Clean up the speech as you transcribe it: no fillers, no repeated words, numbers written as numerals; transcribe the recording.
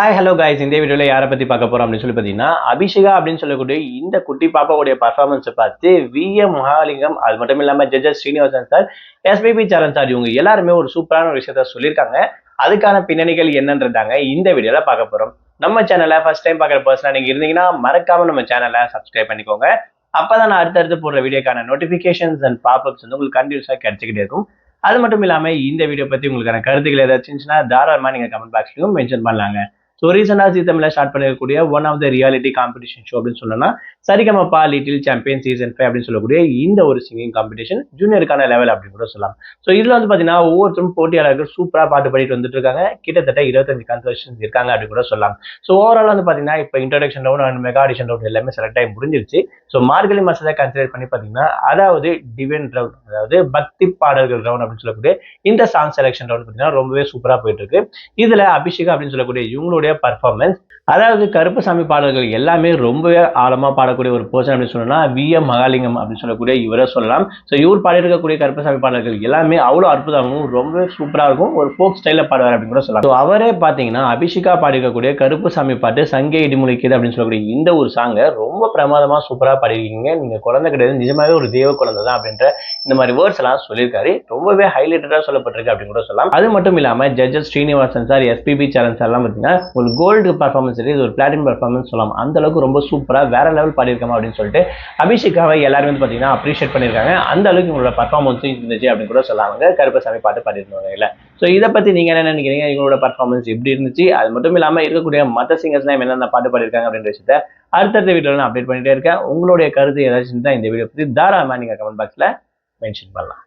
Hi hello guys, இந்த வீடியோவில் யாரை பற்றி பார்க்க போகிறோம் அப்படின்னு சொல்லி பார்த்தீங்கன்னா, அபிஷேகா அப்படின்னு சொல்லக்கூடிய இந்த குட்டி பாப்பாவுடைய பர்ஃபார்மன்ஸை பார்த்து விஎம் மகாலிங்கம், அது மட்டும் இல்லாமல் ஜட்ஜஸ் ஸ்ரீனிவாசன் சார், எஸ்பிபி சரண் சார், இவங்க எல்லாருமே ஒரு சூப்பரான ஒரு விஷயத்த சொல்லியிருக்காங்க. அதுக்கான பின்னணிகள் என்னன்றதாங்க இந்த வீடியோவில் பார்க்க போகிறோம். நம்ம சேனலை ஃபர்ஸ்ட் டைம் பார்க்குற பர்சனாக நீங்கள் இருந்தீங்கன்னா மறக்காம நம்ம சேனலை சப்ஸ்கிரைப் பண்ணிக்கோங்க. அப்பதான் நான் அடுத்தடுத்து போடுற வீடியோக்கான நோட்டிஃபிகேஷன்ஸ் அண்ட் பாப்அப்ஸ் வந்து உங்களுக்கு கண்டினியூஸாக கிடைச்சிக்கிட்டே இருக்கும். அது மட்டும் இல்லாமல் இந்த வீடியோ பற்றி உங்களுக்கான கருத்துக்கள் ஏதாச்சும் இருந்துச்சுன்னா தாராளமாக நீங்கள் கமெண்ட் பாக்ஸ்லையும் மென்ஷன் பண்ணலாங்க. ஸோ ரீசெண்டாக ஜீ தமிழில் ஸ்டார்ட் பண்ணிருக்கக்கூடிய one of the reality competition show அப்படின்னு சொல்லலாம் சரிகமபா லிட்டில் சாம்பியன் சீசன் 5 அப்படின்னு சொல்லக்கூடிய இந்த ஒரு சிங்கிங் காம்படிஷன் ஜூனியருக்கான லெவல் அப்படின்னு கூட சொல்லலாம். ஸோ இதில் வந்து பார்த்தீங்கன்னா ஒவ்வொருத்தரும் போட்டியாளர்கள் சூப்பராக பாட்டு பாடிட்டு வந்துட்டு இருக்காங்க. கிட்டத்தட்ட 25 கன்வர்ஷன்ஸ் இருக்காங்க அப்படின்னு கூட சொல்லலாம். ஸோ ஓவரால் வந்து பார்த்தீங்கன்னா இப்போ introduction round and mega audition round எல்லாமே செலக்ட் ஆகி முடிஞ்சிருச்சு. ஸோ மார்கழி மாசத்தை கன்சிடர் பண்ணி பார்த்தீங்கன்னா அதாவது டிவைன் ரவுண்ட், அதாவது பக்தி பாடல்கள் ரவுண்ட் அப்படின்னு சொல்லக்கூடிய இந்த சாங் செலக்ஷன் ரவுண்ட் பார்த்தீங்கன்னா ரொம்பவே சூப்பராக போயிட்டு இருக்கு. இதுல அபிஷேகா அப்படின்னு சொல்லக்கூடிய இவங்களுடைய பர்ஃபார்மன்ஸ், அதாவது கருப்பசாமி பாடல்கள் எல்லாமே ரொம்பவே ஆழமா பாடக்கூடிய ஒரு பர்சன் அப்படின்னு சொல்லணும்னா விஎம் மகாலிங்கம் அப்படின்னு சொல்லக்கூடிய இவரை சொல்லலாம். ஸோ இவர் பாடிருக்கக்கூடிய கருப்பசாமி பாடல்கள் எல்லாமே அவ்வளோ அற்புதமாகவும் ரொம்பவே சூப்பராக இருக்கும். ஒரு ஃபோக் ஸ்டைலில் பாடுவார் அப்படின்னு கூட சொல்லலாம். ஸோ அவரே பார்த்தீங்கன்னா அபிஷேகா பாடிருக்கக்கூடிய கருப்பசாமி பாட்டு சங்கே இடிமுழிக்குது அப்படின்னு சொல்லக்கூடிய இந்த ஒரு சாங்கை ரொம்ப பிரமாதமா சூப்பராக பாடிருக்கீங்க. நீங்க குழந்தை கிடையாது, நிஜமாவே ஒரு தெய்வ குழந்தை தான் அப்படின்ற இந்த மாதிரி வேர்ட்ஸ் எல்லாம் சொல்லியிருக்காரு. ரொம்பவே ஹைலைட்டடா சொல்லப்பட்டிருக்கு அப்படின்னு கூட சொல்லலாம். அது மட்டும் இல்லாம ஜட்ஜஸ் ஸ்ரீனிவாசன் சார், எஸ்பிபி சரண் சார் எல்லாம் பார்த்தீங்கன்னா ஒரு கோல்டு பர்ஃபார்மன்ஸ் இது ஒரு பிளாட்டினம் பர்ஃபார்மன்ஸ் சொல்லலாம். அந்த அளவுக்கு ரொம்ப சூப்பரா வேற லெவல் பாடியிருக்கோம் அப்படின்னு சொல்லிட்டு அபிஷேகாவை எல்லாரும் வந்து பார்த்தீங்கன்னா அப்ரிஷியேட் பண்ணியிருக்காங்க. அந்த அளவுக்கு இவங்களோட பர்ஃபார்மன்ஸும் இருந்துச்சு அப்படின்னு கூட சொல்லாங்க. கருப்பசாமி பாட்டு பாடியிருந்தாங்க இல்லை. ஸோ இதை பத்தி நீங்க என்ன நினைக்கிறீங்க? இவங்களோட பர்ஃபார்மன்ஸ் எப்படி இருந்துச்சு? அது மட்டும் இல்லாம இருக்கக்கூடிய மற்ற சிங்கர்ஸ்லாம் என்னென்ன பாட்டு பாடியிருக்காங்க அப்படின்ற விஷயத்த அடுத்தடுத்த வீடியோல நான் அப்டேட் பண்ணிட்டே இருக்கேன். உங்களுடைய கருத்து ஏதாச்சும் இருந்தால் இந்த வீடியோ பத்தி தாராளமா நீங்க கமெண்ட் பாக்ஸ்ல மென்ஷன் பண்ணலாம்.